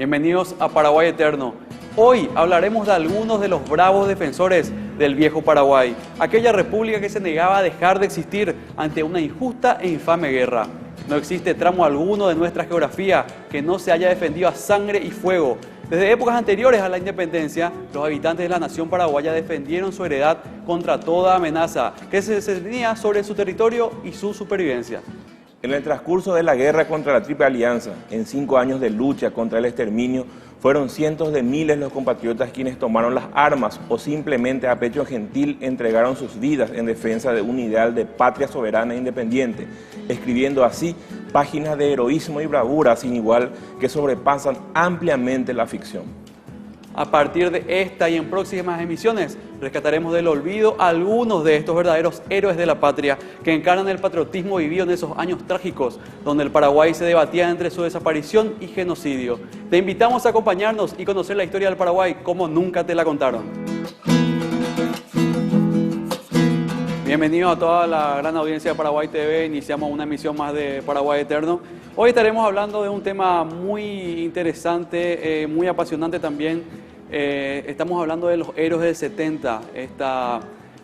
Bienvenidos a Paraguay Eterno. Hoy hablaremos de algunos de los bravos defensores del viejo Paraguay, aquella república que se negaba a dejar de existir ante una injusta e infame guerra. No existe tramo alguno de nuestra geografía que no se haya defendido a sangre y fuego. Desde épocas anteriores a la independencia, los habitantes de la nación paraguaya defendieron su heredad contra toda amenaza que se cernía sobre su territorio y su supervivencia. En el transcurso de la guerra contra la Triple Alianza, en 5 años de lucha contra el exterminio, fueron cientos de miles los compatriotas quienes tomaron las armas o simplemente a pecho gentil entregaron sus vidas en defensa de un ideal de patria soberana e independiente, escribiendo así páginas de heroísmo y bravura sin igual que sobrepasan ampliamente la ficción. A partir de esta y en próximas emisiones, rescataremos del olvido a algunos de estos verdaderos héroes de la patria que encarnan el patriotismo vivido en esos años trágicos, donde el Paraguay se debatía entre su desaparición y genocidio. Te invitamos a acompañarnos y conocer la historia del Paraguay como nunca te la contaron. Bienvenidos a toda la gran audiencia de Paraguay TV. Iniciamos una emisión más de Paraguay Eterno. Hoy estaremos hablando de un tema muy interesante, muy apasionante también. Estamos hablando de los héroes del 70,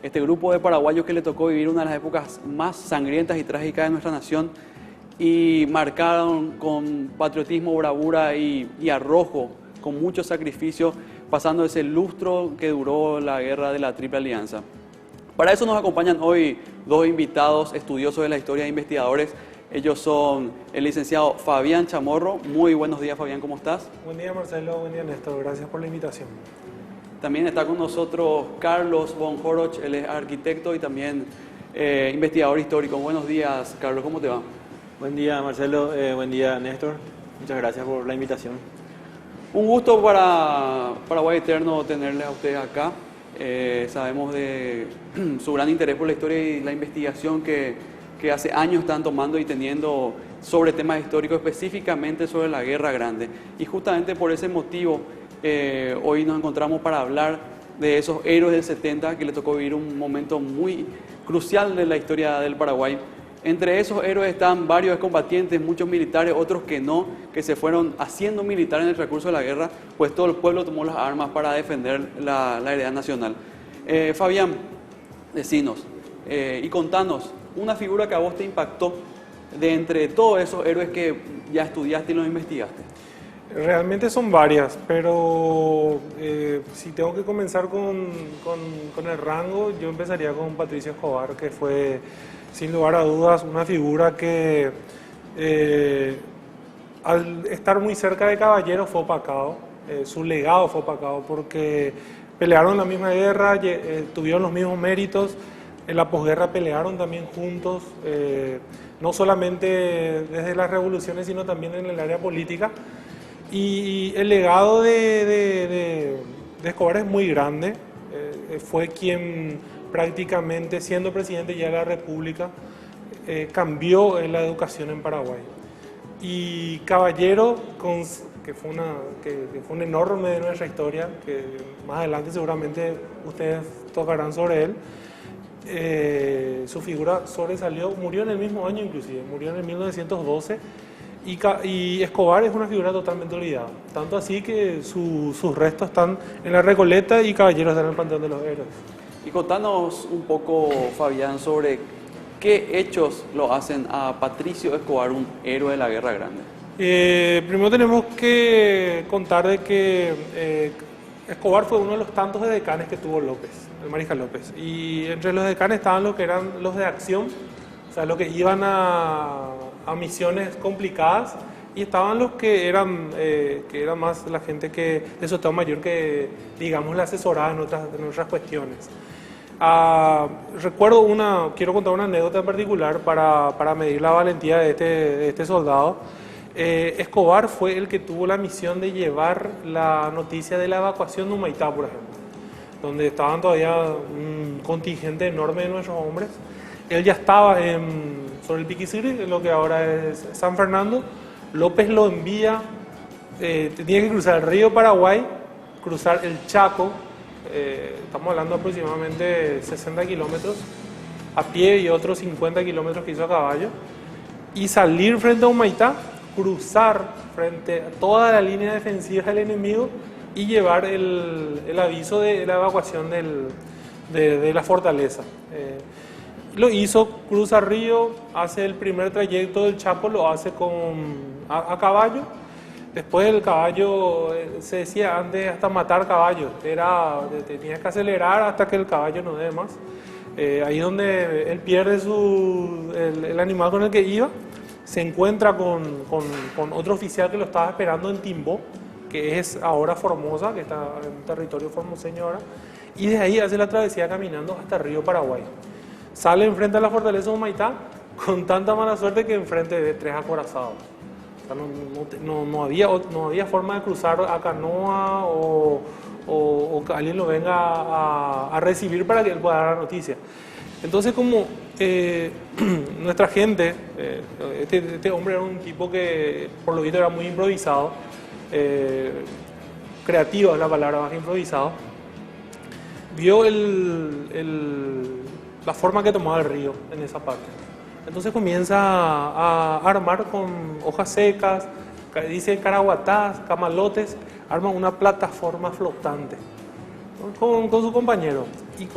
este grupo de paraguayos que le tocó vivir una de las épocas más sangrientas y trágicas de nuestra nación y marcaron con patriotismo, bravura y arrojo, con mucho sacrificio, pasando ese lustro que duró la guerra de la Triple Alianza. Para eso nos acompañan hoy dos invitados estudiosos de la historia e investigadores. Ellos son el licenciado Fabián Chamorro. Muy buenos días, Fabián, ¿cómo estás? Buen día, Marcelo. Buen día, Néstor. Gracias por la invitación. También está con nosotros Carlos von Horoch. Él es arquitecto y también investigador histórico. Buenos días, Carlos, ¿cómo te va? Buen día, Marcelo. Buen día, Néstor. Muchas gracias por la invitación. Un gusto para Paraguay Eterno tenerles a ustedes acá. Sabemos de su gran interés por la historia y la investigación que hace años están tomando y teniendo sobre temas históricos, específicamente sobre la Guerra Grande. Y justamente por ese motivo, hoy nos encontramos para hablar de esos héroes del 70 que les tocó vivir un momento muy crucial de la historia del Paraguay. Entre esos héroes están varios combatientes, muchos militares, otros que no, que se fueron haciendo militares en el transcurso de la guerra, pues todo el pueblo tomó las armas para defender la heredad nacional. Fabián, decinos y contanos una figura que a vos te impactó de entre todos esos héroes que ya estudiaste y los investigaste. Realmente son varias, pero si tengo que comenzar con el rango, yo empezaría con Patricio Escobar, que fue sin lugar a dudas una figura que al estar muy cerca de Caballero fue opacado, su legado fue opacado porque pelearon la misma guerra, tuvieron los mismos méritos. En la posguerra pelearon también juntos, no solamente desde las revoluciones, sino también en el área política. Y el legado de Escobar es muy grande. Fue quien prácticamente, siendo presidente ya de la República, cambió la educación en Paraguay. Y Caballero, que fue un enorme de nuestra historia, que más adelante seguramente ustedes tocarán sobre él, su figura sobresalió, murió en el mismo año inclusive, murió en el 1912 y Escobar es una figura totalmente olvidada, tanto así que sus restos están en la Recoleta y Caballero está en el Panteón de los Héroes. Y contanos un poco, Fabián, sobre qué hechos lo hacen a Patricio Escobar un héroe de la Guerra Grande. Primero tenemos que contar de que Escobar fue uno de los tantos decanes que tuvo López, el Mariscal López, y entre los decanes estaban los que eran los de acción, o sea, los que iban a misiones complicadas, y estaban los que eran más la gente de su Estado Mayor que, digamos, le asesoraba en otras cuestiones. Quiero contar una anécdota en particular para medir la valentía de este soldado. Escobar fue el que tuvo la misión de llevar la noticia de la evacuación de Humaitá, por ejemplo, donde estaban todavía un contingente enorme de nuestros hombres. Él ya estaba sobre el Piquiciri, lo que ahora es San Fernando. López lo envía, tenía que cruzar el río Paraguay, cruzar el Chaco, estamos hablando aproximadamente de 60 kilómetros a pie y otros 50 kilómetros que hizo a caballo, y salir frente a Humaitá cruzar frente a toda la línea defensiva del enemigo y llevar el aviso de la evacuación de la fortaleza. Lo hizo, cruza río, hace el primer trayecto del Chaco, lo hace a caballo. Después el caballo, se decía antes hasta matar caballos, tenías que acelerar hasta que el caballo no dé más. Ahí es donde él pierde el animal con el que iba, se encuentra con otro oficial que lo estaba esperando en Timbó, que es ahora Formosa, que está en territorio formoseño ahora, y de ahí hace la travesía caminando hasta el río Paraguay. Sale enfrente a la fortaleza de Humaitá con tanta mala suerte que enfrente de 3 acorazados. O sea, no había forma de cruzar a canoa o que alguien lo venga a recibir para que él pueda dar la noticia. Entonces, como nuestra gente, este hombre era un tipo que por lo visto era muy improvisado, creativo es la palabra más que improvisado, vio la forma que tomaba el río en esa parte. Entonces comienza a armar con hojas secas, dice caraguatás, camalotes, arma una plataforma flotante con su compañero. Y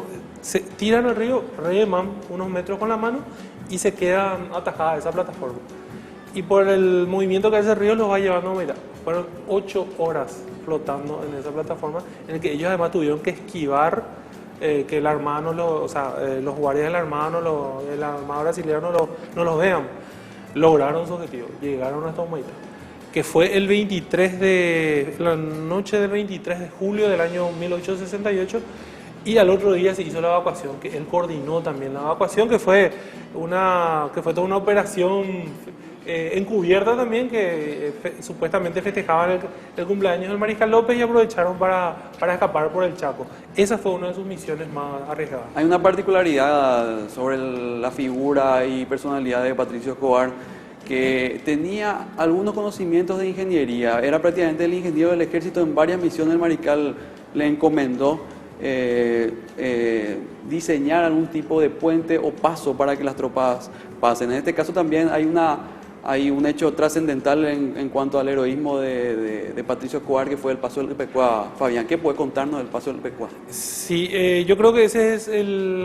se tiran al río, reman unos metros con la mano y se quedan atajadas esa plataforma. Y por el movimiento que hace el río los va llevando, mira, fueron 8 horas flotando en esa plataforma, en el que ellos además tuvieron que esquivar que el hermano, los guardias del hermano, el armado brasileño no los vean. Lograron su objetivo, llegaron hasta Humaitá, que fue la noche del 23 de julio del año 1868, y al otro día se hizo la evacuación, que él coordinó también la evacuación, que fue toda una operación encubierta también, que supuestamente festejaban el cumpleaños del Mariscal López y aprovecharon para escapar por el Chaco. Esa fue una de sus misiones más arriesgadas. Hay una particularidad sobre la figura y personalidad de Patricio Escobar, que tenía algunos conocimientos de ingeniería. Era prácticamente el ingeniero del ejército. En varias misiones el Mariscal le encomendó diseñar algún tipo de puente o paso para que las tropas pasen. En este caso también hay un hecho trascendental en cuanto al heroísmo de Patricio Escobar, que fue el paso del Lupecuá. Fabián, ¿qué puede contarnos del paso del Lupecuá? Sí, yo creo que ese es el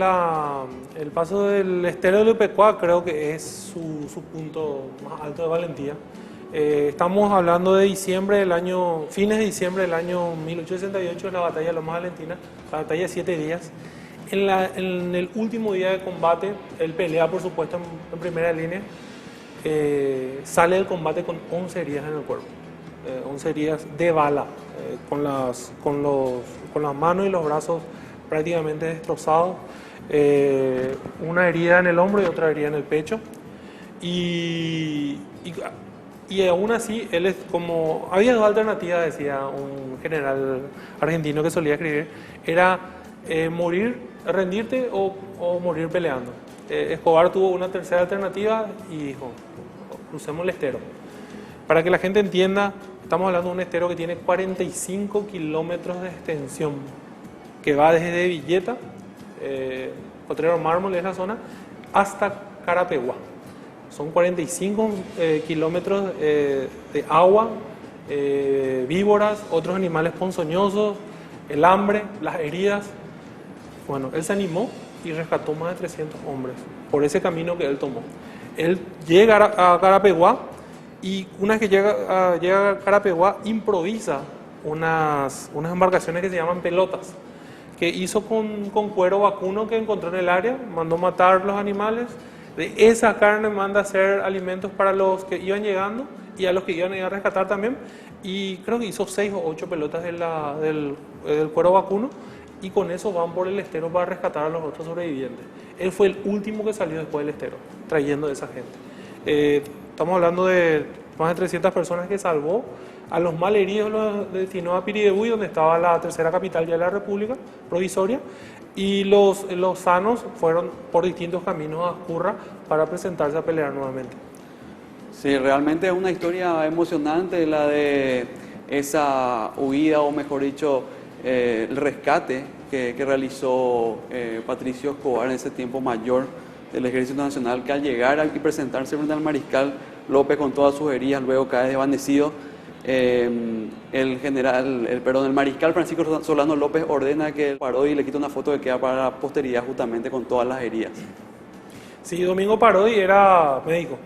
paso del estero del Lupecuá, creo que es su punto más alto de valentía. Estamos hablando de fines de diciembre del año 1868, la batalla de Loma Valentina, la batalla de 7 días. En el último día de combate, él pelea, por supuesto, en primera línea. Sale del combate con 11 heridas en el cuerpo, 11 heridas de bala, con las manos y los brazos prácticamente destrozados, una herida en el hombro y otra herida en el pecho, y aún así, él es como... Había 2 alternativas, decía un general argentino que solía escribir, era rendirte o morir peleando. Escobar tuvo una tercera alternativa y dijo, crucemos el estero. Para que la gente entienda, estamos hablando de un estero que tiene 45 kilómetros de extensión, que va desde Villeta, Potrero Mármol es la zona, hasta Carapeguá. Son 45 kilómetros de agua, víboras, otros animales ponzoñosos, el hambre, las heridas. Bueno, él se animó y rescató más de 300 hombres por ese camino que él tomó. Él llega a Carapeguá y una vez que llega a Carapeguá improvisa unas embarcaciones que se llaman pelotas, que hizo con cuero vacuno que encontró en el área, mandó matar los animales, de esa carne manda a hacer alimentos para los que iban llegando y a los que iban a ir a rescatar también, y creo que hizo 6 o 8 pelotas del cuero vacuno, y con eso van por el estero para rescatar a los otros sobrevivientes. Él fue el último que salió después del estero, trayendo a esa gente. Estamos hablando de más de 300 personas que salvó. A los malheridos los destinó a Piribebuy, donde estaba la tercera capital ya de la República, provisoria, y los sanos fueron por distintos caminos a Curra para presentarse a pelear nuevamente. Sí, realmente es una historia emocionante la de esa huida, o mejor dicho, el rescate que realizó Patricio Escobar en ese tiempo mayor del Ejército Nacional, que al llegar y presentarse frente al Mariscal López con todas sus heridas, luego cae desvanecido. El mariscal Francisco Solano López ordena que Parodi le quite una foto que queda para la posteridad justamente con todas las heridas. Sí, Domingo Parodi era médico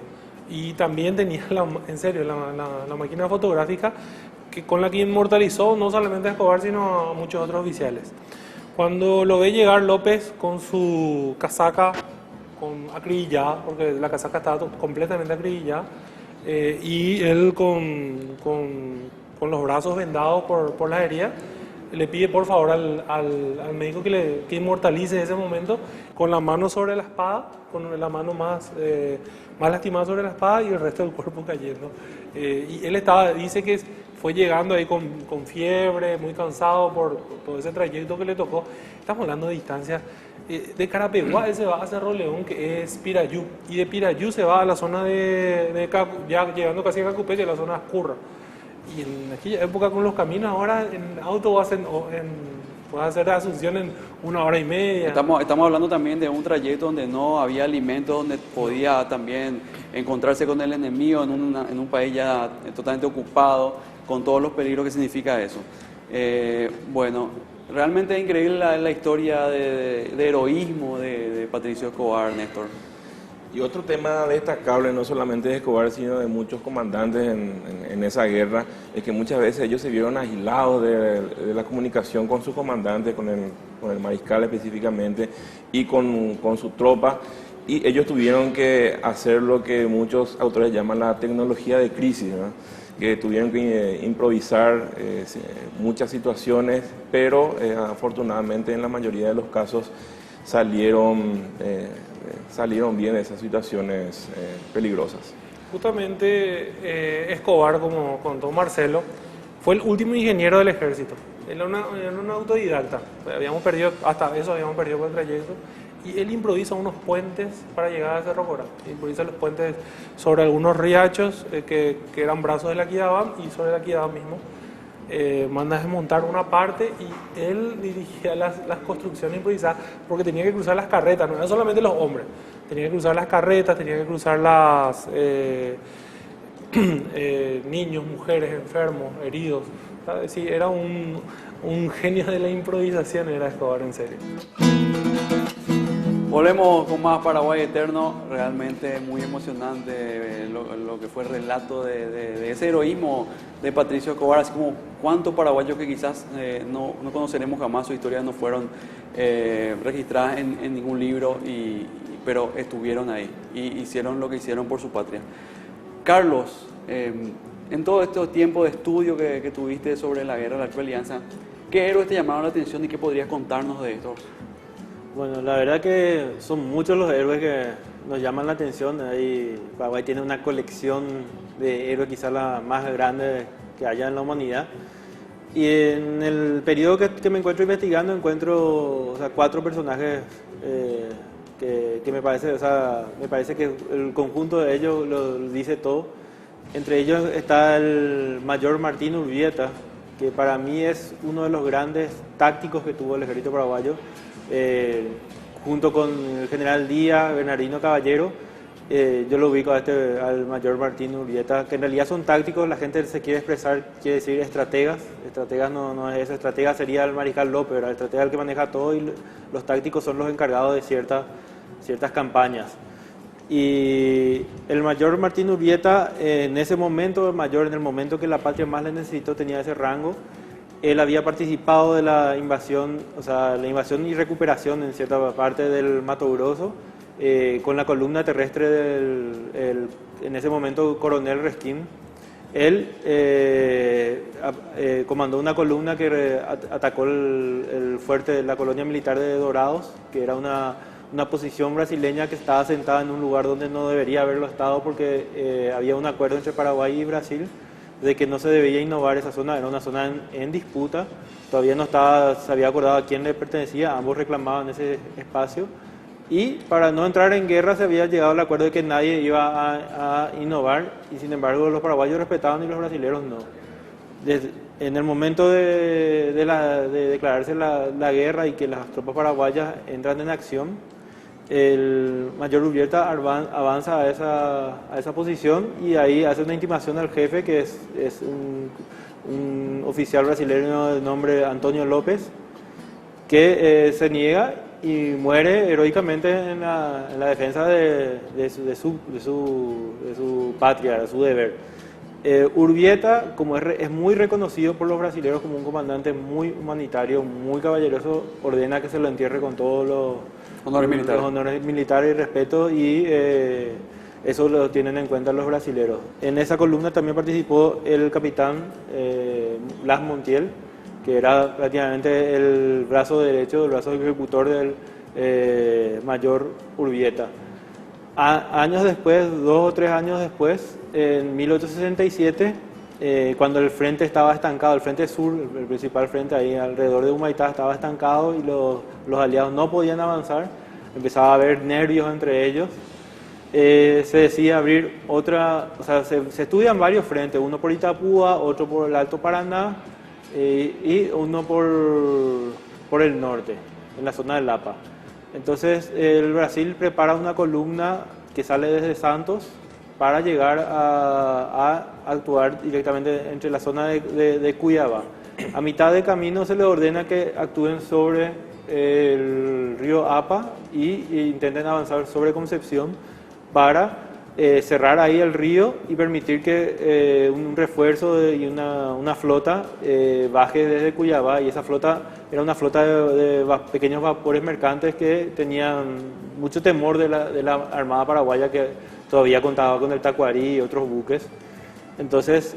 y también tenía, en serio, la máquina fotográfica con la que inmortalizó no solamente a Escobar, sino a muchos otros oficiales. Cuando lo ve llegar López con su casaca acribillada, porque la casaca estaba completamente acribillada, y él con los brazos vendados por las heridas, le pide por favor al médico que inmortalice ese momento con la mano sobre la espada, con la mano más lastimada sobre la espada y el resto del cuerpo cayendo. Y él dice que fue llegando ahí con fiebre, muy cansado por todo ese trayecto que le tocó. Estamos hablando de distancias. De Carapeguá él se va a Cerro León, que es Pirayú, y de Pirayú se va a la zona ya llegando casi a Cacupé, la zona de Ascurra. Y en aquella época con los caminos, ahora en auto puedes hacer Asunción en 1 hora y media. Estamos hablando también de un trayecto donde no había alimentos, donde podía también encontrarse con el enemigo en un país ya totalmente ocupado, con todos los peligros que significa eso. Bueno, realmente es increíble la historia de heroísmo de Patricio Escobar, Néstor. Y otro tema destacable, no solamente de Escobar, sino de muchos comandantes en esa guerra, es que muchas veces ellos se vieron aislados de la comunicación con sus comandantes, con el mariscal específicamente, y con su tropa, y ellos tuvieron que hacer lo que muchos autores llaman la tecnología de crisis, ¿no? Que tuvieron que improvisar muchas situaciones, pero afortunadamente en la mayoría de los casos salieron bien de esas situaciones peligrosas. Justamente Escobar, como contó Marcelo, fue el último ingeniero del ejército. Él era un autodidacta. Hasta eso habíamos perdido por el trayecto. Y él improvisa unos puentes para llegar a Cerro Corá. Improvisa los puentes sobre algunos riachos que eran brazos de la Quidabam, y sobre la Quidabam mismo manda a desmontar una parte, y él dirigía las construcciones improvisadas porque tenía que cruzar las carretas, no eran solamente los hombres, tenía que cruzar las carretas, tenía que cruzar niños, mujeres, enfermos, heridos. ¿Sabes? Sí, era un genio de la improvisación, era Escobar, en serio. Volvemos con más Paraguay Eterno, realmente muy emocionante lo que fue el relato de ese heroísmo de Patricio Escobar, así como cuántos paraguayos que quizás no conoceremos jamás, su historia no fueron registradas en ningún libro, pero estuvieron ahí y hicieron lo que hicieron por su patria. Carlos, en todo este tiempo de estudio que tuviste sobre la guerra de la Triple Alianza, ¿qué héroes te llamaron la atención y qué podrías contarnos de estos? Bueno, la verdad que son muchos los héroes que nos llaman la atención. Paraguay tiene una colección de héroes, quizás la más grande que haya en la humanidad. Y en el periodo que me encuentro investigando, encuentro 4 personajes que me parece que el conjunto de ellos lo dice todo. Entre ellos está el mayor Martín Urbieta, que para mí es uno de los grandes tácticos que tuvo el ejército paraguayo. Junto con el general Díaz, Bernardino Caballero, yo lo ubico al mayor Martín Urbieta, que en realidad son tácticos. La gente se quiere expresar, quiere decir estrategas no es eso. Estratega sería el mariscal López, el estratega es el que maneja todo, y los tácticos son los encargados de ciertas campañas. Y el mayor Martín Urbieta, en ese momento, en el momento que la patria más le necesitó, tenía ese rango. Él había participado de la invasión, la invasión y recuperación en cierta parte del Mato Grosso, con la columna terrestre en ese momento, coronel Resquín. Él comandó una columna que atacó el fuerte de la colonia militar de Dorados, que era una posición brasileña que estaba asentada en un lugar donde no debería haberlo estado, porque había un acuerdo entre Paraguay y Brasil de que no se debía innovar esa zona. Era una zona en disputa, todavía no se había acordado a quién le pertenecía, ambos reclamaban ese espacio, y para no entrar en guerra se había llegado al acuerdo de que nadie iba a innovar, y sin embargo los paraguayos respetaban y los brasileños no. En el momento de declararse la guerra y que las tropas paraguayas entran en acción, el mayor Urbieta avanza a esa posición y ahí hace una intimación al jefe, que es un oficial brasileño de nombre Antonio López, que se niega y muere heroicamente en la defensa de su patria, de su deber. Urbieta, como es muy reconocido por los brasileños como un comandante muy humanitario, muy caballeroso, ordena que se lo entierre con todos los honores militares y respeto, y eso lo tienen en cuenta los brasileños. En esa columna también participó el capitán Blas Montiel, que era prácticamente el brazo derecho, el brazo ejecutor del mayor Urbieta. Años después, 2 o 3 años después, en 1867, cuando el frente estaba estancado, el frente sur, el principal frente ahí alrededor de Humaitá estaba estancado y los aliados no podían avanzar, empezaba a haber nervios entre ellos, se decide abrir otra, o sea, se estudian varios frentes, uno por Itapúa, otro por el Alto Paraná y uno por el norte, en la zona del Lapa. Entonces el Brasil prepara una columna que sale desde Santos para llegar a actuar directamente entre la zona de Cuiabá. A mitad de camino se les ordena que actúen sobre el río Apa y intenten avanzar sobre Concepción para cerrar ahí el río y permitir que un refuerzo y una flota baje desde Cuiabá, y esa flota era una flota de pequeños vapores mercantes que tenían mucho temor de la Armada Paraguaya, que todavía contaba con el Tacuarí y otros buques. Entonces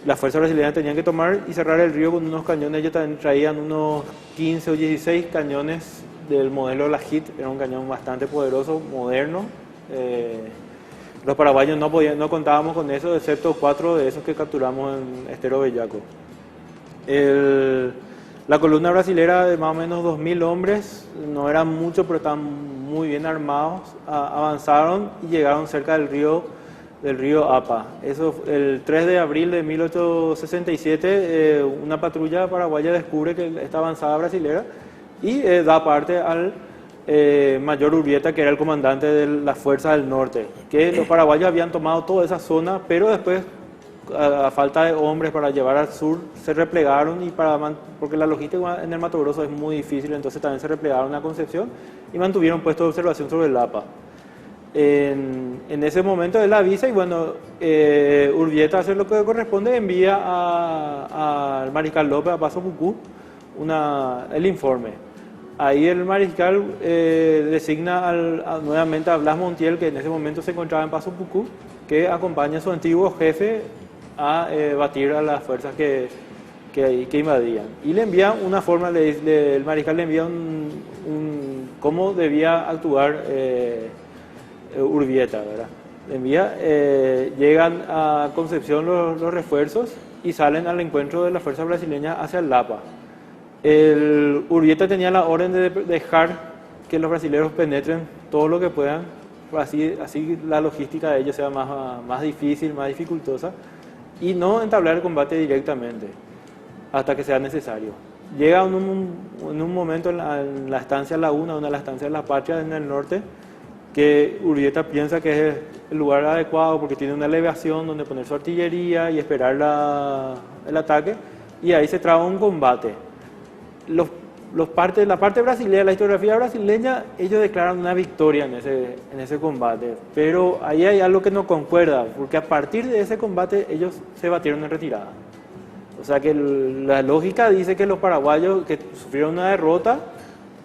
las fuerzas brasileñas tenían que tomar y cerrar el río con unos cañones. Ellos también traían unos 15 o 16 cañones del modelo Lafitte, era un cañón bastante poderoso, moderno. Los paraguayos no contábamos con eso, excepto 4 de esos que capturamos en Estero Bellaco. La columna brasilera de más o menos 2.000 hombres, no eran muchos, pero estaban muy bien armados, avanzaron y llegaron cerca del río Apa. Eso, el 3 de abril de 1867, una patrulla paraguaya descubre que esta avanzada brasilera y da parte al mayor Urbieta, que era el comandante de la Fuerza del Norte, que los paraguayos habían tomado toda esa zona, pero después, a falta de hombres para llevar al sur, se replegaron, porque la logística en el Mato Grosso es muy difícil, entonces también se replegaron a Concepción y mantuvieron puesto de observación sobre el Lapa. En ese momento él avisa y bueno, Urbieta hace lo que corresponde, envía al mariscal López a Paso Pucú el informe. Ahí el mariscal designa nuevamente a Blas Montiel, que en ese momento se encontraba en Paso Pucú, que acompaña a su antiguo jefe a batir a las fuerzas que invadían. Y le envía una forma, el mariscal le envía cómo debía actuar Urbieta, ¿verdad? Le envía, llegan a Concepción los refuerzos y salen al encuentro de las fuerzas brasileñas hacia el Lapa. El Urbieta tenía la orden de dejar que los brasileños penetren todo lo que puedan, así la logística de ellos sea más difícil, más dificultosa, y no entablar el combate directamente hasta que sea necesario. Llega en un momento en la estancia Laguna, una de las estancias de la Patria en el norte, que Urbieta piensa que es el lugar adecuado porque tiene una elevación donde poner su artillería y esperar el ataque, y ahí se traba un combate. La parte brasileña, la historiografía brasileña, ellos declaran una victoria en ese combate, pero ahí hay algo que no concuerda, porque a partir de ese combate ellos se batieron en retirada. O sea que la lógica dice que los paraguayos que sufrieron una derrota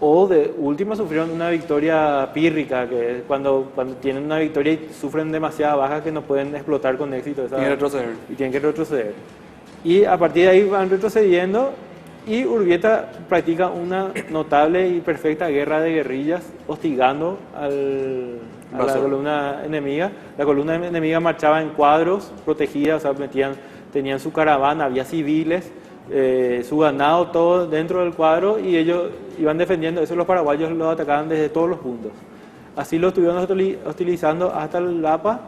o de última sufrieron una victoria pírrica, que es cuando tienen una victoria y sufren demasiadas bajas que no pueden explotar con éxito. Tienen que retroceder. Y a partir de ahí van retrocediendo. Y Urbieta practica una notable y perfecta guerra de guerrillas, hostigando a la columna enemiga. La columna enemiga marchaba en cuadros, protegidas, o sea, tenían su caravana, había civiles, su ganado, todo dentro del cuadro, y ellos iban defendiendo. Eso los paraguayos lo atacaban desde todos los puntos. Así lo estuvieron hostilizando hasta el Lapa.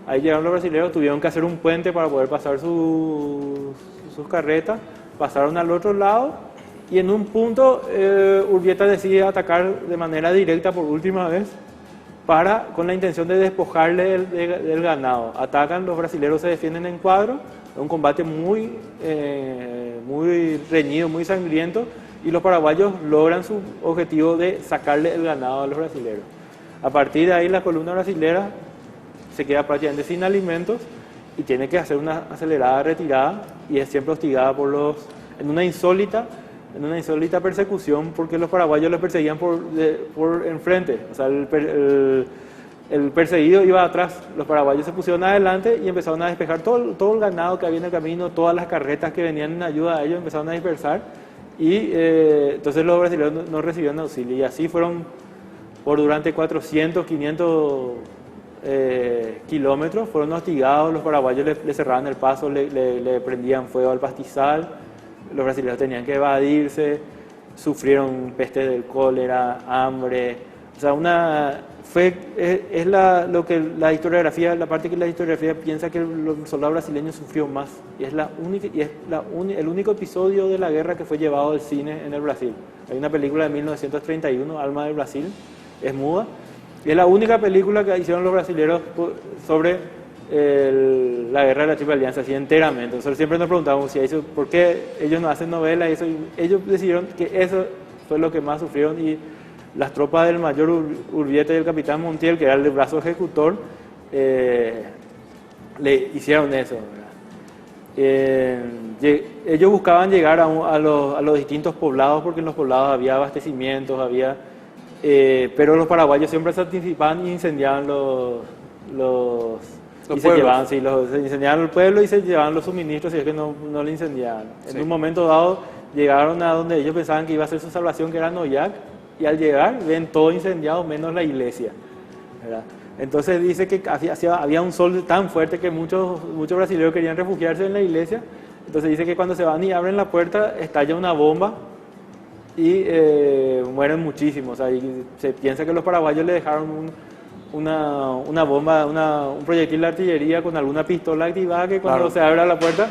Ahí llegaron los brasileños, tuvieron que hacer un puente para poder pasar sus carretas. Pasaron al otro lado Y en un punto Urbieta decide atacar de manera directa por última vez con la intención de despojarle del ganado. Atacan, los brasileros se defienden en cuadro, es un combate muy reñido, muy sangriento, y los paraguayos logran su objetivo de sacarle el ganado a los brasileros. A partir de ahí la columna brasilera se queda prácticamente sin alimentos y tiene que hacer una acelerada retirada, y es siempre hostigada en una insólita persecución, porque los paraguayos los perseguían por enfrente. O sea, el perseguido iba atrás, los paraguayos se pusieron adelante y empezaron a despejar todo el ganado que había en el camino, todas las carretas que venían en ayuda a ellos empezaron a dispersar, y entonces los brasileños no recibieron auxilio, y así fueron durante 400, 500 kilómetros, fueron hostigados, los paraguayos le cerraban el paso, le prendían fuego al pastizal, los brasileños tenían que evadirse, sufrieron peste del cólera, hambre. O sea, lo que la historiografía, la parte que la historiografía piensa que el soldado brasileño sufrió más, y es el único episodio de la guerra que fue llevado al cine en el Brasil. Hay una película de 1931, Alma del Brasil, es muda, y es la única película que hicieron los brasileños sobre la guerra de la Triple Alianza, así enteramente. Nosotros siempre nos preguntábamos por qué ellos no hacen novelas, y ellos decidieron que eso fue lo que más sufrieron, y las tropas del mayor Urbieta y el capitán Montiel, que era el brazo ejecutor, le hicieron eso, ¿verdad? Ellos buscaban llegar a los distintos poblados, porque en los poblados había abastecimientos, pero los paraguayos siempre se anticipaban y incendiaban se incendiaban el pueblo y se llevaban los suministros, y es que no le incendiaban. En un momento dado llegaron a donde ellos pensaban que iba a ser su salvación, que era Noyac, y al llegar ven todo incendiado menos la iglesia, ¿verdad? Entonces dice que había un sol tan fuerte que muchos brasileños querían refugiarse en la iglesia. Entonces dice que cuando se van y abren la puerta estalla una bomba y mueren muchísimos. Ahí se piensa que los paraguayos le dejaron una bomba, un proyectil de artillería con alguna pistola activada, que cuando se abre la puerta,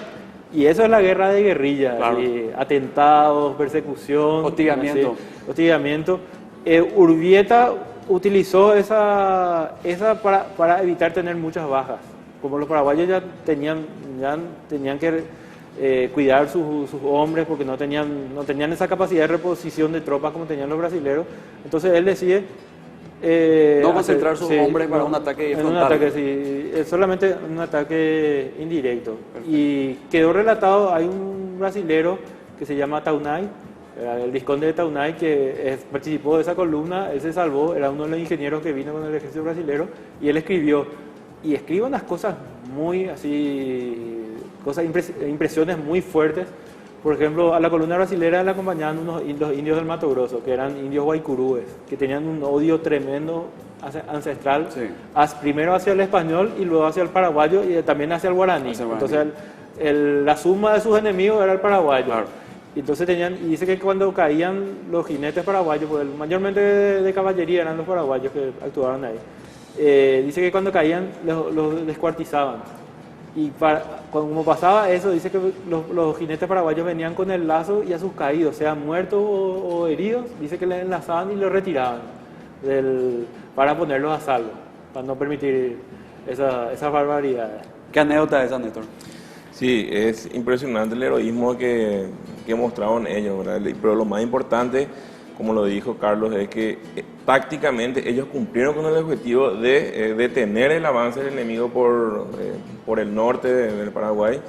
y eso es la guerra de guerrilla, atentados, persecución, hostigamiento. Urbieta utilizó esa para evitar tener muchas bajas. Como los paraguayos ya tenían que cuidar sus hombres, porque no tenían esa capacidad de reposición de tropas como tenían los brasileños, entonces él decide no concentrar sus hombres para un ataque frontal. Es solamente un ataque indirecto. Perfecto. Y quedó relatado, hay un brasilero que se llama Taunay, el vizconde de Taunay, que participó de esa columna, él se salvó, era uno de los ingenieros que vino con el ejército brasilero, y él escribe unas cosas muy así, impresiones muy fuertes. Por ejemplo, a la columna brasilera le acompañaban los indios del Mato Grosso, que eran indios guaycurúes, que tenían un odio tremendo ancestral, primero hacia el español y luego hacia el paraguayo, y también hacia el guaraní. Entonces la suma de sus enemigos era el paraguayo. Claro. Entonces y dice que cuando caían los jinetes paraguayos, pues mayormente de caballería eran los paraguayos que actuaban ahí, dice que cuando caían los descuartizaban. Y como pasaba eso, dice que los jinetes paraguayos venían con el lazo y a sus caídos, sean muertos o heridos, dice que le enlazaban y los retiraban para ponerlos a salvo, para no permitir esas barbaridades. ¿Qué anécdota es esa, Néstor? Sí, es impresionante el heroísmo que mostraron ellos, ¿verdad? Pero lo más importante, como lo dijo Carlos, es que tácticamente ellos cumplieron con el objetivo de detener el avance del enemigo por el norte del Paraguay,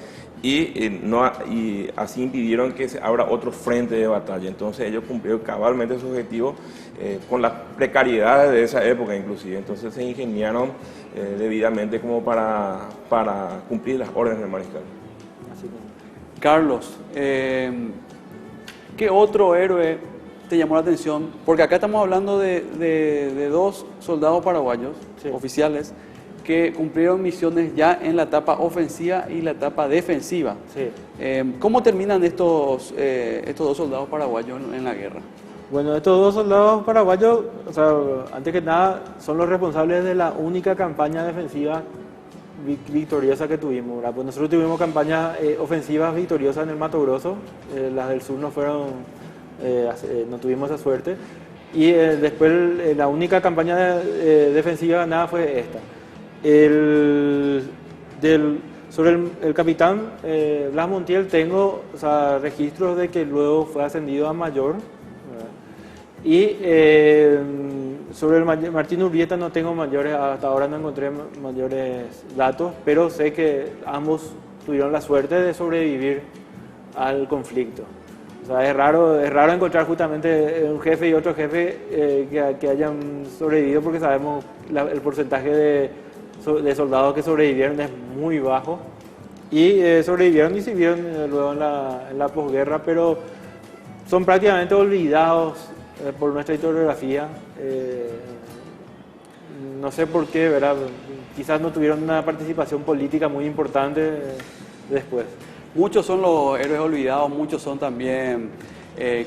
y así impidieron que se abra otro frente de batalla. Entonces ellos cumplieron cabalmente su objetivo con las precariedades de esa época inclusive. Entonces se ingeniaron debidamente como para cumplir las órdenes del mariscal. Carlos, ¿qué otro héroe te llamó la atención? Porque acá estamos hablando de dos soldados paraguayos, oficiales, que cumplieron misiones ya en la etapa ofensiva y la etapa defensiva. Sí. ¿Cómo terminan estos dos soldados paraguayos en la guerra? Bueno, estos dos soldados paraguayos, o sea, antes que nada, son los responsables de la única campaña defensiva victoriosa que tuvimos, ¿verdad? Pues nosotros tuvimos campañas ofensivas victoriosas en el Mato Grosso, las del sur no fueron no tuvimos esa suerte. Y después la única campaña defensiva ganada fue esta. Sobre el capitán Blas Montiel tengo, o sea, registros de que luego fue ascendido a mayor. Y sobre el Martín Urbieta no tengo mayores, hasta ahora no encontré mayores datos, pero sé que ambos tuvieron la suerte de sobrevivir al conflicto. O sea, es raro encontrar justamente un jefe y otro jefe que hayan sobrevivido, porque sabemos el porcentaje de soldados que sobrevivieron es muy bajo. Y sobrevivieron y sirvieron luego en la posguerra, pero son prácticamente olvidados por nuestra historiografía. No sé por qué, ¿verdad? Quizás no tuvieron una participación política muy importante después. Muchos son los héroes olvidados, muchos son también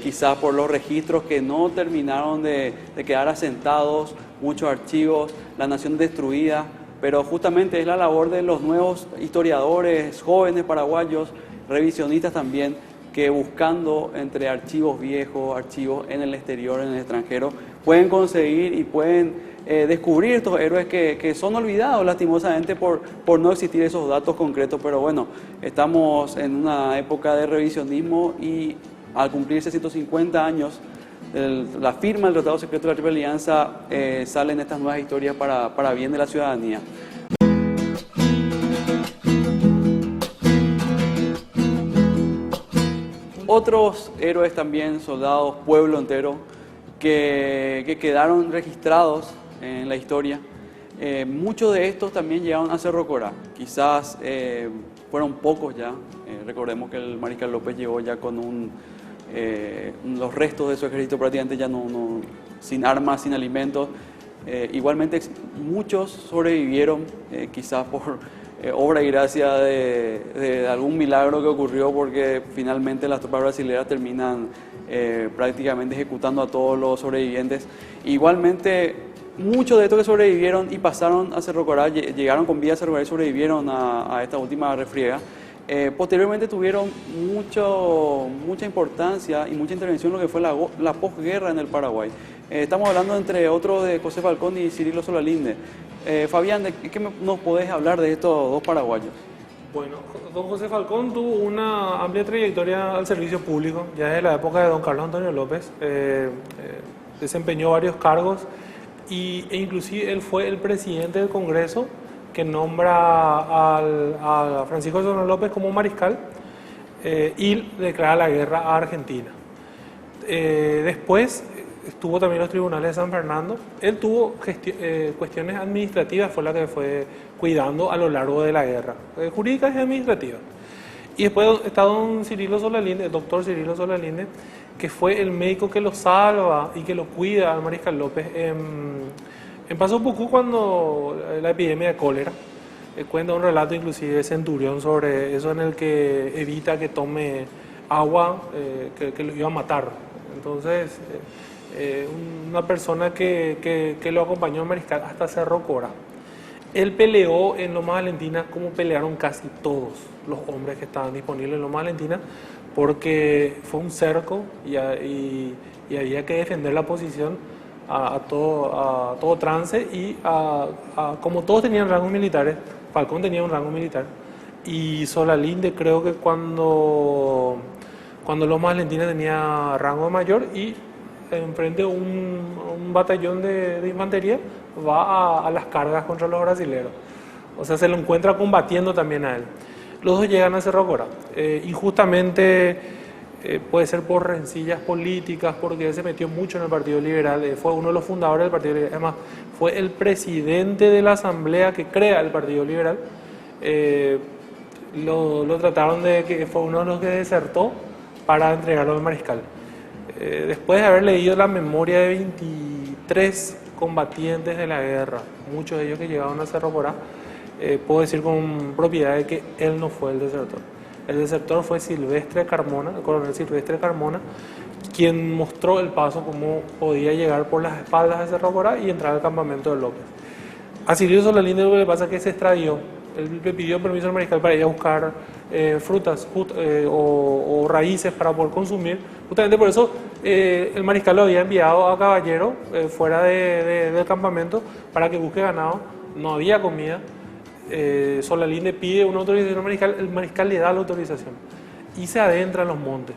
quizás por los registros que no terminaron de quedar asentados, muchos archivos, la nación destruida, pero justamente es la labor de los nuevos historiadores, jóvenes paraguayos, revisionistas también, que buscando entre archivos viejos, archivos en el exterior, en el extranjero, pueden conseguir y pueden descubrir estos héroes que son olvidados lastimosamente por no existir esos datos concretos. Pero bueno, estamos en una época de revisionismo y al cumplirse 150 años de la firma del Tratado Secreto de la Triple Alianza, salen estas nuevas historias para bien de la ciudadanía. Otros héroes también, soldados, pueblo entero, que quedaron registrados en la historia. Muchos de estos también llegaron a Cerro Corá. Quizás fueron pocos ya. Recordemos que el Mariscal López llegó ya con los restos de su ejército prácticamente ya sin armas, sin alimentos. Igualmente muchos sobrevivieron, quizás por obra y gracia de algún milagro que ocurrió, porque finalmente las tropas brasileñas terminan prácticamente ejecutando a todos los sobrevivientes. Igualmente, muchos de estos que sobrevivieron y pasaron a Cerro Corá, llegaron con vida a Cerro Corá y sobrevivieron a esta última refriega, posteriormente tuvieron mucha importancia y mucha intervención en lo que fue la posguerra en el Paraguay. Estamos hablando entre otros de José Falcón y Cirilo Solalinde. Fabián, ¿de qué nos podés hablar de estos dos paraguayos? Bueno, don José Falcón tuvo una amplia trayectoria al servicio público, ya desde la época de don Carlos Antonio López. Desempeñó varios cargos e inclusive él fue el presidente del Congreso que nombra a Francisco Antonio López como mariscal y declara la guerra a Argentina. Después estuvo también los tribunales de San Fernando. Él tuvo cuestiones administrativas, fue la que fue cuidando a lo largo de la guerra, jurídicas y administrativas. Y después está don Cirilo Solalinde, el doctor Cirilo Solalinde, que fue el médico que lo salva y que lo cuida al Mariscal López en Paso Pucú cuando la epidemia de cólera. Cuenta un relato inclusive de Centurión sobre eso, en el que evita que tome agua que lo iba a matar. Entonces, una persona que lo acompañó al Mariscal hasta Cerro Corá. Él peleó en Lomas Valentinas como pelearon casi todos los hombres que estaban disponibles en Lomas Valentinas, porque fue un cerco y había que defender la posición a todo trance y como todos tenían rangos militares, Falcón tenía un rango militar y Solalinde creo que cuando Lomas Valentinas tenía rango mayor, y enfrente un batallón de infantería va a las cargas contra los brasileros. O sea, se lo encuentra combatiendo también a él. Los dos llegan a Cerro Corá. Injustamente puede ser por rencillas políticas, porque él se metió mucho en el Partido Liberal, fue uno de los fundadores del Partido Liberal, además fue el presidente de la asamblea que crea el Partido Liberal. Lo trataron de que fue uno de los que desertó para entregarlo al Mariscal. Después de haber leído la memoria de 23 combatientes de la guerra, muchos de ellos que llegaron a Cerro Corá, puedo decir con propiedad de que él no fue el desertor. El desertor fue Silvestre Carmona, el coronel Silvestre Carmona, quien mostró el paso, cómo podía llegar por las espaldas de Cerro Corá y entrar al campamento de López. A Cirilo Solalinde lo que le pasa es que se extravió Él le pidió permiso al mariscal para ir a buscar frutas o raíces para poder consumir. Justamente por eso el mariscal lo había enviado a Caballero fuera del campamento para que busque ganado. No había comida. Solalinde le pide una autorización al mariscal, el mariscal le da la autorización y se adentra en los montes,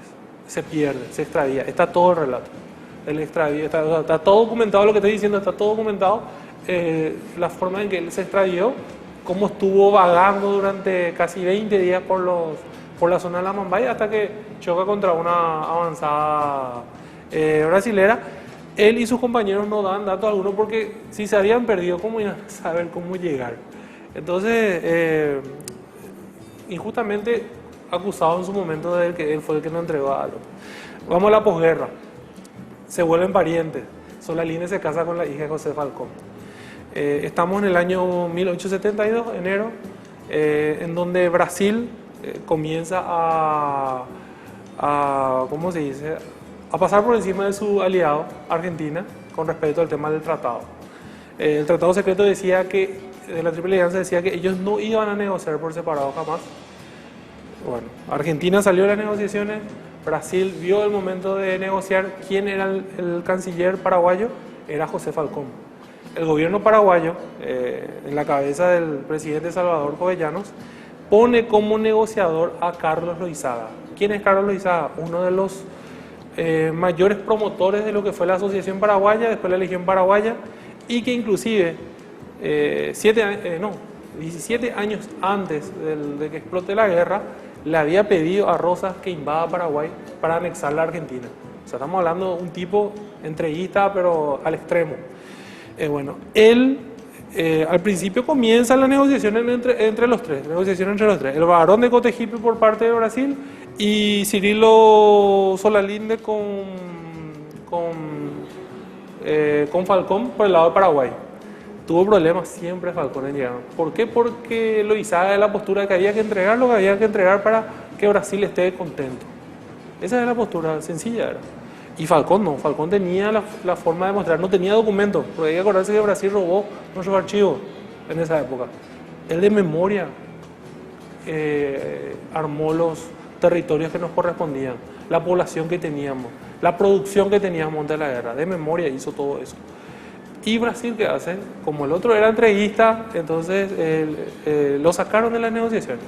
se pierde, se extravía. Está todo el relato. El extravío, está todo documentado, lo que estoy diciendo está todo documentado. La forma en que él se extravió, cómo estuvo vagando durante casi 20 días por la zona de la Mambay hasta que choca contra una avanzada brasilera. Él y sus compañeros no dan datos algunos porque si se habían perdido, ¿cómo iban a saber cómo llegar? Entonces, injustamente acusado en su momento de que él fue el que nos entregó a Alo. Vamos a la posguerra. Se vuelven parientes. Solalinde se casa con la hija de José Falcón. Estamos en el año 1872, enero, en donde Brasil comienza ¿cómo se dice?, a pasar por encima de su aliado, Argentina, con respecto al tema del tratado. El tratado secreto decía que, de la Triple Alianza, decía que ellos no iban a negociar por separado jamás. Bueno, Argentina salió de las negociaciones, Brasil vio el momento de negociar. ¿Quién era el canciller paraguayo? Era José Falcón. El gobierno paraguayo, en la cabeza del presidente Salvador Jovellanos, pone como negociador a Carlos Loizaga. ¿Quién es Carlos Loizaga? Uno de los mayores promotores de lo que fue la Asociación Paraguaya, después la Legión Paraguaya, y que inclusive 17 años antes de que explote la guerra, le había pedido a Rosas que invada Paraguay para anexar la Argentina. O sea, estamos hablando de un tipo entreguista, pero al extremo. Bueno, él al principio comienzan las negociaciones entre los tres, el Barón de Cotegipe por parte de Brasil y Cirilo Solalinde con Falcón por el lado de Paraguay. Tuvo problemas siempre Falcón en llegar. ¿Por qué? Porque Loizaga de la postura que había que entregar lo que había que entregar para que Brasil esté contento. Esa era la postura, sencilla era. Y Falcón no, Falcón tenía la forma de mostrar, no tenía documentos, porque hay que acordarse que Brasil robó nuestros archivos en esa época. Él de memoria armó los territorios que nos correspondían, la población que teníamos, la producción que teníamos antes de la guerra, de memoria hizo todo eso. Y Brasil, ¿qué hace? Como el otro era entreguista, entonces lo sacaron de las negociaciones.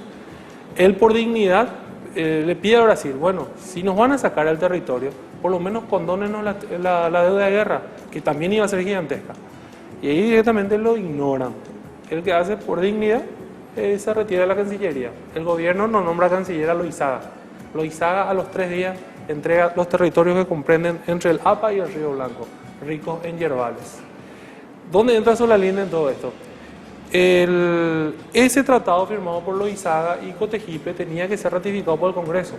Él por dignidad le pide a Brasil, bueno, si nos van a sacar al territorio, por lo menos condónenos la deuda de guerra, que también iba a ser gigantesca. Y ahí directamente lo ignoran. Él que hace por dignidad se retira de la Cancillería. El gobierno no nombra canciller a Loizaga. Loizaga a los 3 días entrega los territorios que comprenden entre el APA y el Río Blanco, ricos en yerbales. ¿Dónde entra Solalinde en todo esto? Ese tratado firmado por Loizaga y Cotegipe tenía que ser ratificado por el Congreso.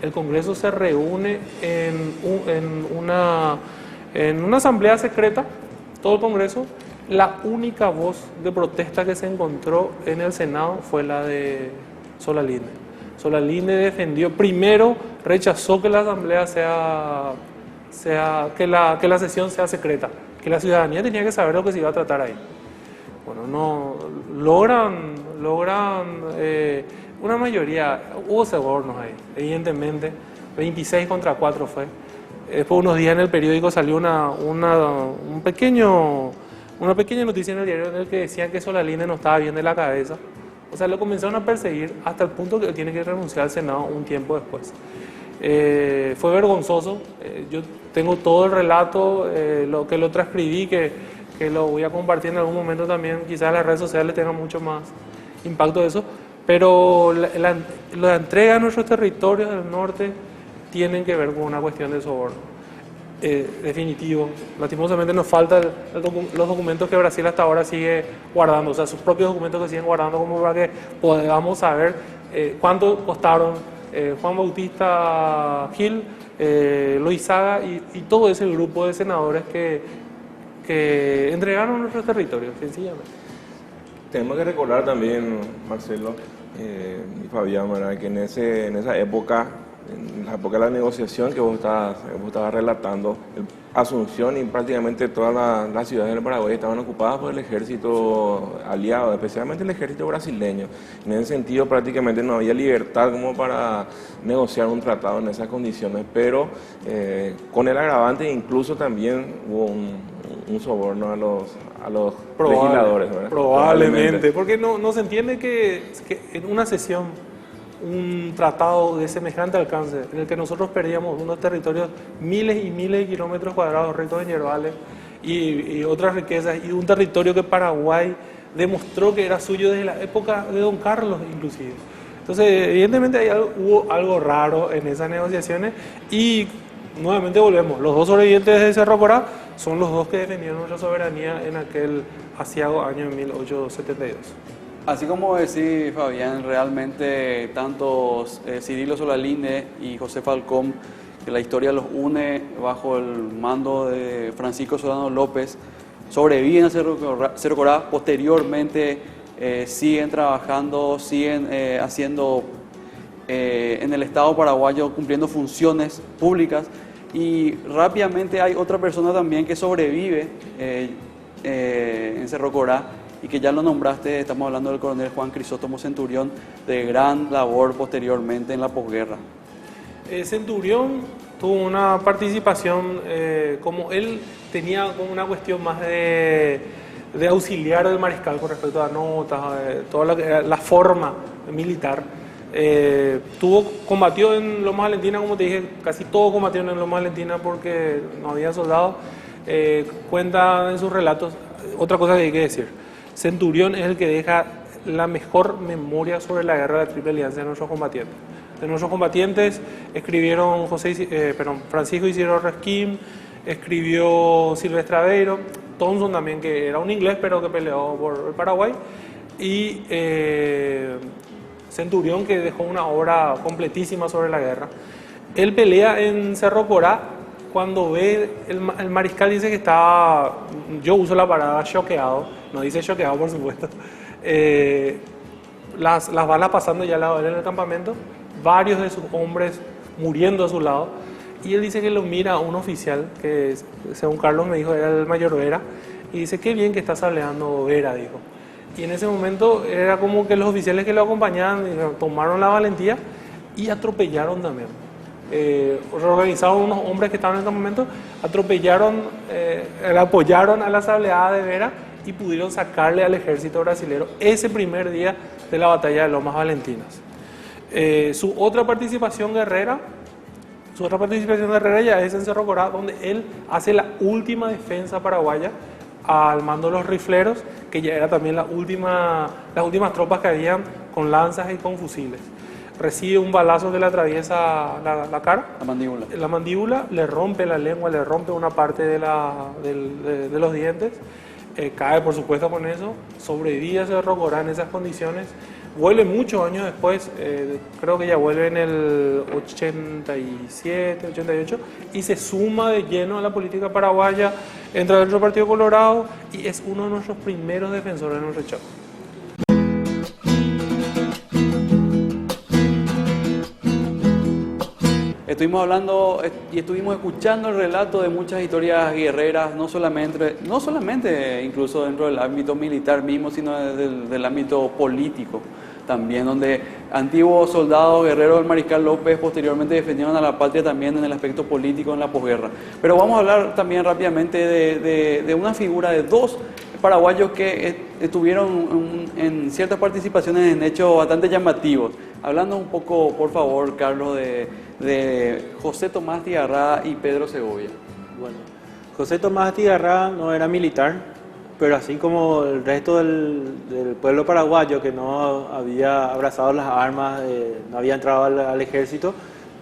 El Congreso se reúne en una asamblea secreta, todo el Congreso. La única voz de protesta que se encontró en el Senado fue la de Solalinde. Solalinde defendió, primero rechazó que la asamblea que la sesión sea secreta, que la ciudadanía tenía que saber lo que se iba a tratar ahí. Bueno, no logran una mayoría, hubo sobornos ahí, evidentemente, 26 contra 4 fue. Después unos días en el periódico salió una pequeña noticia en el diario en el que decían que Solalinde no estaba bien de la cabeza. O sea, lo comenzaron a perseguir hasta el punto que él tiene que renunciar al Senado un tiempo después. Fue vergonzoso. Yo tengo todo el relato, lo transcribí, que lo voy a compartir en algún momento también. Quizás las redes sociales tengan mucho más impacto de eso. Pero la entrega de nuestros territorios del norte tienen que ver con una cuestión de soborno. Definitivo. Lastimosamente nos faltan los documentos que Brasil hasta ahora sigue guardando, o sea, sus propios documentos que siguen guardando, como para que podamos saber cuánto costaron Juan Bautista Gil, Loizaga y todo ese grupo de senadores que entregaron nuestros territorios, sencillamente. Tenemos que recordar también, Marcelo y Fabián, ¿verdad?, que en esa época en la época de la negociación que vos estabas relatando, Asunción y prácticamente todas las ciudades del Paraguay estaban ocupadas por el ejército aliado, especialmente el ejército brasileño. En ese sentido prácticamente no había libertad como para negociar un tratado en esas condiciones, pero con el agravante incluso también hubo un soborno a los legisladores, ¿verdad? Probablemente, porque no se entiende que en una sesión un tratado de semejante alcance, en el que nosotros perdíamos unos territorios, miles y miles de kilómetros cuadrados rectos en yerbales y otras riquezas, y un territorio que Paraguay demostró que era suyo desde la época de Don Carlos inclusive. Entonces, evidentemente hubo algo raro en esas negociaciones y nuevamente volvemos, los dos sobrevivientes de Cerro Corá son los dos que defendieron nuestra soberanía en aquel aciago año 1872. Así como decís, Fabián, realmente tanto Cirilo Solalinde y José Falcón, que la historia los une bajo el mando de Francisco Solano López, sobreviven a Cerro Corá, posteriormente siguen trabajando, siguen haciendo en el Estado paraguayo, cumpliendo funciones públicas, y rápidamente hay otra persona también que sobrevive en Cerro Corá, y que ya lo nombraste, estamos hablando del coronel Juan Crisóstomo Centurión, de gran labor posteriormente en la posguerra. Centurión tuvo una participación, como él tenía como una cuestión más de auxiliar del mariscal con respecto a notas, toda la forma militar. Combatió en Loma Valentina, como te dije, casi todos combatieron en Loma Valentina porque no había soldados. Cuenta en sus relatos, otra cosa que hay que decir. Centurión es el que deja la mejor memoria sobre la guerra de la Triple Alianza de nuestros combatientes. De nuestros combatientes escribieron Francisco Isidro Resquín, escribió Silvestre Aveiro, Thompson también, que era un inglés pero que peleó por el Paraguay, y Centurión, que dejó una obra completísima sobre la guerra. Él pelea en Cerro Corá. Cuando ve, el mariscal dice que está, yo uso la palabra choqueado, no dice choqueado por supuesto, las balas pasando ya al lado de él en el campamento, varios de sus hombres muriendo a su lado, y él dice que lo mira a un oficial, que según Carlos me dijo era el mayor Vera, y dice, qué bien que está sableando Vera, dijo. Y en ese momento era como que los oficiales que lo acompañaban tomaron la valentía y atropellaron también. Organizaron unos hombres que estaban en el campamento, apoyaron a la sableada de Vera y pudieron sacarle al ejército brasilero ese primer día de la batalla de Lomas Valentinas. Su otra participación guerrera ya es en Cerro Corá, donde él hace la última defensa paraguaya al mando de los rifleros, que ya era también las últimas tropas que habían con lanzas y con fusiles. Recibe un balazo que le atraviesa la cara, la mandíbula, le rompe la lengua, le rompe una parte de los dientes, cae por supuesto con eso, sobrevive a Cerro Corá en esas condiciones, vuelve muchos años después, creo que ya vuelve en el 87, 88, y se suma de lleno a la política paraguaya, entra dentro del Partido Colorado y es uno de nuestros primeros defensores en el rechazo. Estuvimos hablando y estuvimos escuchando el relato de muchas historias guerreras, no solamente incluso dentro del ámbito militar mismo, sino del ámbito político también, donde antiguos soldados guerreros del Mariscal López posteriormente defendieron a la patria también en el aspecto político en la posguerra. Pero vamos a hablar también rápidamente de una figura de dos paraguayos que estuvieron en ciertas participaciones en hechos bastante llamativos. Hablando un poco, por favor, Carlos, de José Tomás Tigarrá y Pedro Segovia. Bueno, José Tomás Tigarrá no era militar, pero así como el resto del pueblo paraguayo que no había abrazado las armas, no había entrado al ejército,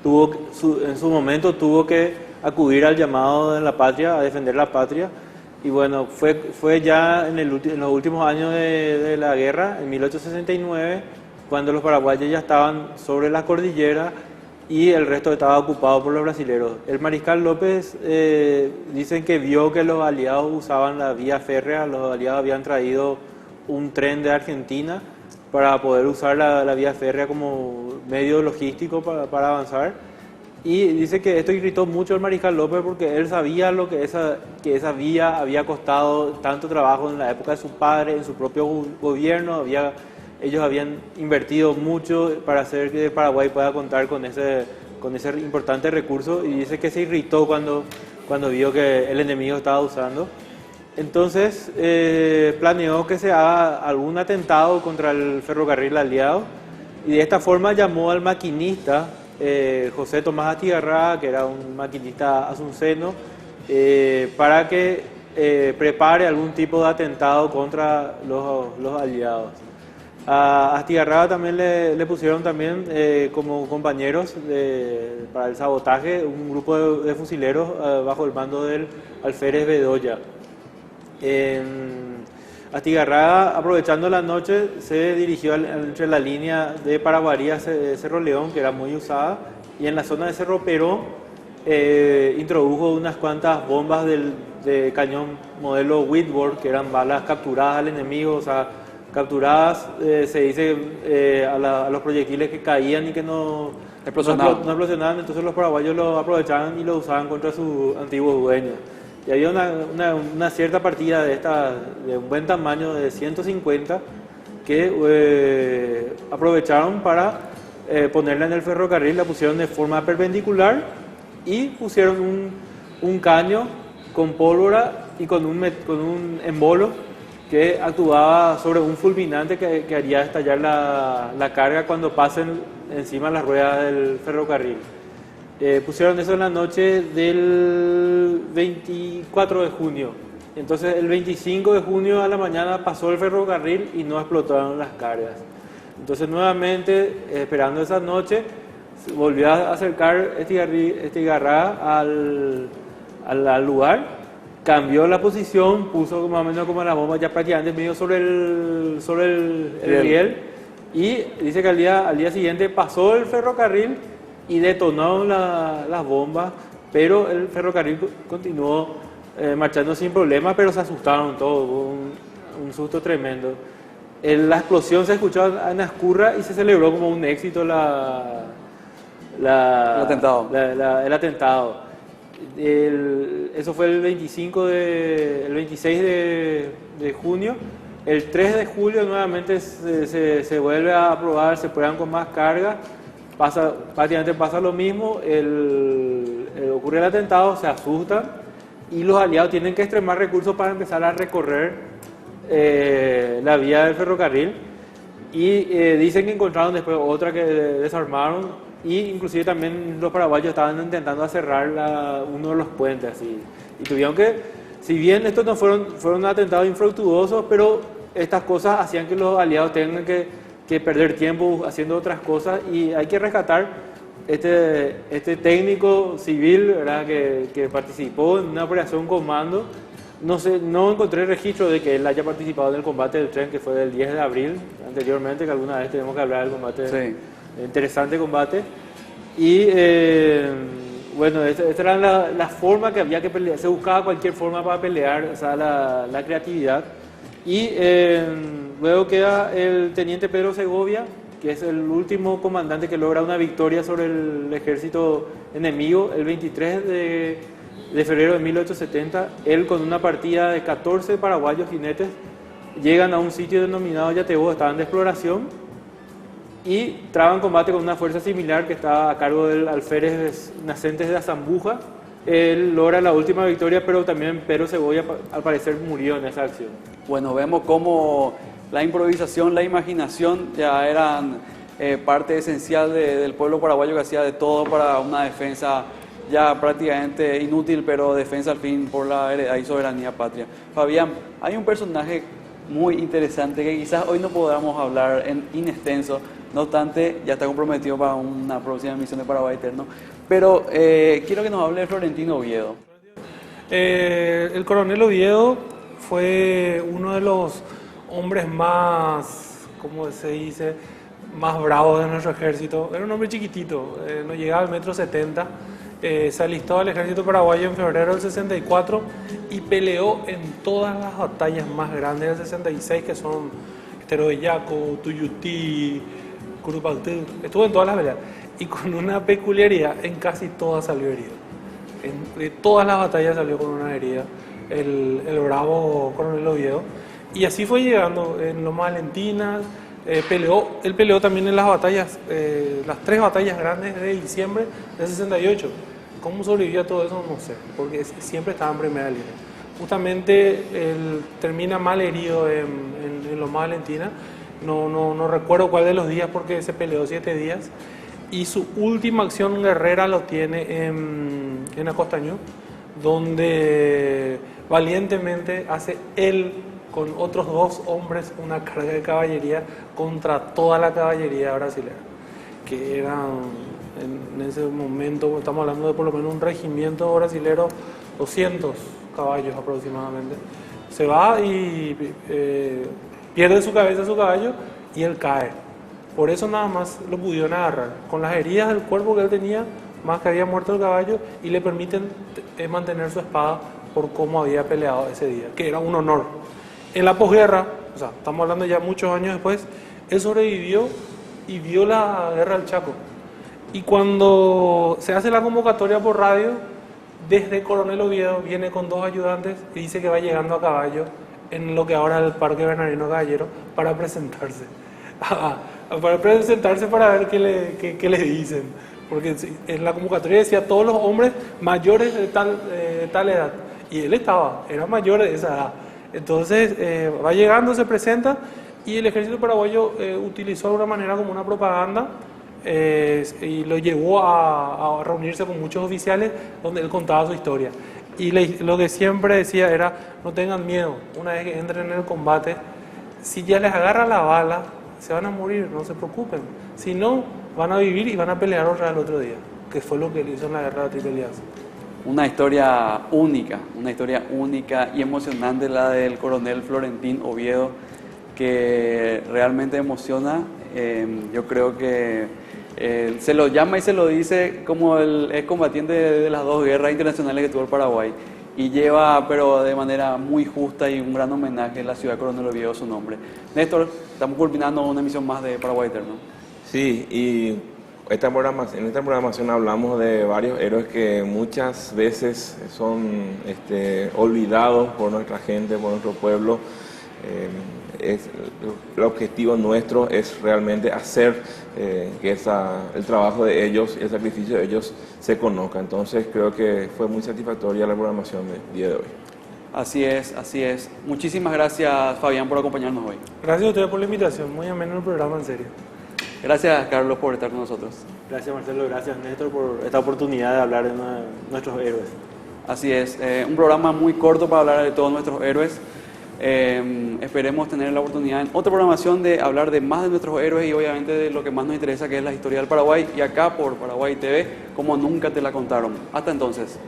en su momento tuvo que acudir al llamado de la patria, a defender la patria. Y bueno, fue ya en los últimos años de la guerra, en 1869, cuando los paraguayos ya estaban sobre la cordillera y el resto estaba ocupado por los brasileros. El Mariscal López dicen que vio que los aliados usaban la vía férrea, los aliados habían traído un tren de Argentina para poder usar la vía férrea como medio logístico para avanzar. Y dice que esto irritó mucho al mariscal López porque él sabía lo que esa vía había costado tanto trabajo en la época de su padre, en su propio gobierno. Ellos habían invertido mucho para hacer que Paraguay pueda contar con ese importante recurso, y dice que se irritó cuando vio que el enemigo estaba usando. Entonces planeó que se haga algún atentado contra el ferrocarril aliado, y de esta forma llamó al maquinista José Tomás Astigarraga, que era un maquinista asunceno, para que prepare algún tipo de atentado contra los aliados. A Astigarraga también le pusieron también como compañeros para el sabotaje un grupo de fusileros bajo el mando del alférez Bedoya. Astigarraga, aprovechando la noche, se dirigió entre la línea de Paraguarí a Cerro León, que era muy usada, y en la zona de Cerro Peró introdujo unas cuantas bombas de cañón modelo Whitworth, que eran balas capturadas al enemigo, o sea, capturadas, se dice, a los proyectiles que caían y que no explosionaban. Entonces los paraguayos lo aprovechaban y lo usaban contra sus antiguos dueños. Y había una cierta partida de un buen tamaño, de 150, que aprovecharon para ponerla en el ferrocarril. La pusieron de forma perpendicular y pusieron un caño con pólvora y con un embolo que actuaba sobre un fulminante que haría estallar la carga cuando pasen encima las ruedas del ferrocarril. Pusieron eso en la noche del 24 de junio. Entonces el 25 de junio a la mañana pasó el ferrocarril y no explotaron las cargas. Entonces nuevamente, esperando esa noche, volvió a acercar Astigarraga al lugar, cambió la posición, puso más o menos como la bomba ya prácticamente medio sobre el riel, y dice que al día siguiente pasó el ferrocarril y detonó las bombas, pero el ferrocarril continuó marchando sin problemas, pero se asustaron todos, hubo un susto tremendo. La explosión se escuchó en Ascurra y se celebró como un éxito el atentado. Eso fue el 26 de junio. El 3 de julio nuevamente se vuelve a aprobar, se prueban con más carga. Prácticamente pasa lo mismo, ocurre el atentado, se asustan y los aliados tienen que extremar recursos para empezar a recorrer la vía del ferrocarril, y dicen que encontraron después otra que desarmaron, y inclusive también los paraguayos estaban intentando cerrar uno de los puentes así, y tuvieron que, si bien estos no fueron atentados infructuosos, pero estas cosas hacían que los aliados tengan que perder tiempo haciendo otras cosas, y hay que rescatar este técnico civil, ¿verdad?, que participó en una operación comando. No encontré registro de que él haya participado en el combate del tren, que fue del 10 de abril, anteriormente, que alguna vez tenemos que hablar del combate, sí. Interesante combate. Y bueno, esta era la forma que había que pelear, se buscaba cualquier forma para pelear, o sea, la creatividad. Y luego queda el teniente Pedro Segovia, que es el último comandante que logra una victoria sobre el ejército enemigo el 23 de febrero de 1870. Él, con una partida de 14 paraguayos jinetes, llegan a un sitio denominado Yatebó, estaban de exploración, y traban combate con una fuerza similar que estaba a cargo del alférez Nacentes de Azambuja. Él logra la última victoria, pero también Pedro Segovia al parecer murió en esa acción. Bueno, vemos cómo la improvisación, la imaginación ya eran parte esencial del pueblo paraguayo, que hacía de todo para una defensa ya prácticamente inútil, pero defensa al fin por la heredad y soberanía patria. Fabián, hay un personaje muy interesante que quizás hoy no podamos hablar in extenso, no obstante ya está comprometido para una próxima emisión de Paraguay Eterno, pero quiero que nos hable de Florentino Oviedo. El coronel Oviedo fue uno de los hombres más, ¿cómo se dice?, más bravos de nuestro ejército. Era un hombre chiquitito, no llegaba al 1,70 m. Se alistó al ejército paraguayo en febrero del 64 y peleó en todas las batallas más grandes del 66, que son Estero de Yaco, Tuyutí, Curupaytí. Estuvo en todas las peleas. y con una peculiaridad, en casi todas salió herido. De todas las batallas salió con una herida el bravo Coronel Oviedo. Y así fue llegando en Lomas Valentinas. Él peleó también en las batallas, las 3 batallas grandes de diciembre del 68. ¿Cómo sobrevivió a todo eso? No sé, porque siempre estaba en primera línea. Justamente él termina mal herido en Lomas Valentinas. No recuerdo cuál de los días porque se peleó 7 días. Y su última acción guerrera lo tiene en Acostañú, donde valientemente hace él con otros 2 hombres una carga de caballería contra toda la caballería brasileña, que eran en ese momento, estamos hablando de por lo menos un regimiento brasilero, 200 caballos aproximadamente. Se va y pierde su cabeza su caballo y él cae. Por eso nada más lo pudieron agarrar, con las heridas del cuerpo que él tenía, más que había muerto el caballo, y le permiten mantener su espada por cómo había peleado ese día, que era un honor. En la posguerra, o sea, estamos hablando ya muchos años después, él sobrevivió y vio la guerra del Chaco. Y cuando se hace la convocatoria por radio, desde Coronel Oviedo viene con 2 ayudantes y dice que va llegando a caballo en lo que ahora es el Parque Bernardino Caballero para presentarse. Para ver qué le dicen. Porque en la convocatoria decía todos los hombres mayores de tal edad. Y él era mayor de esa edad. Entonces va llegando, se presenta, y el ejército paraguayo utilizó de alguna manera como una propaganda y lo llevó a reunirse con muchos oficiales donde él contaba su historia. Y lo que siempre decía era, no tengan miedo, una vez que entren en el combate, si ya les agarra la bala, se van a morir, no se preocupen. Si no, van a vivir y van a pelear otra vez el otro día, que fue lo que le hizo en la guerra de la Triple Alianza. Una historia única y emocionante, la del coronel Florentín Oviedo, que realmente emociona. Yo creo que se lo llama y se lo dice como el excombatiente de las 2 guerras internacionales que tuvo el Paraguay, y lleva, pero de manera muy justa y un gran homenaje, la ciudad de Coronel Oviedo su nombre. Néstor, estamos culminando una emisión más de Paraguay Eterno. Sí, y en esta programación hablamos de varios héroes que muchas veces son olvidados por nuestra gente, por nuestro pueblo. El objetivo nuestro es realmente hacer que el trabajo de ellos y el sacrificio de ellos se conozca. Entonces creo que fue muy satisfactoria la programación del día de hoy. Así es. Muchísimas gracias, Fabián, por acompañarnos hoy. Gracias a ustedes por la invitación, muy ameno el programa, en serio. Gracias, Carlos, por estar con nosotros. Gracias, Marcelo, gracias, Néstor, por esta oportunidad de hablar de nuestros héroes. Así es, un programa muy corto para hablar de todos nuestros héroes. Esperemos tener la oportunidad en otra programación de hablar de más de nuestros héroes y obviamente de lo que más nos interesa, que es la historia del Paraguay, y acá por Paraguay TV, como nunca te la contaron. Hasta entonces.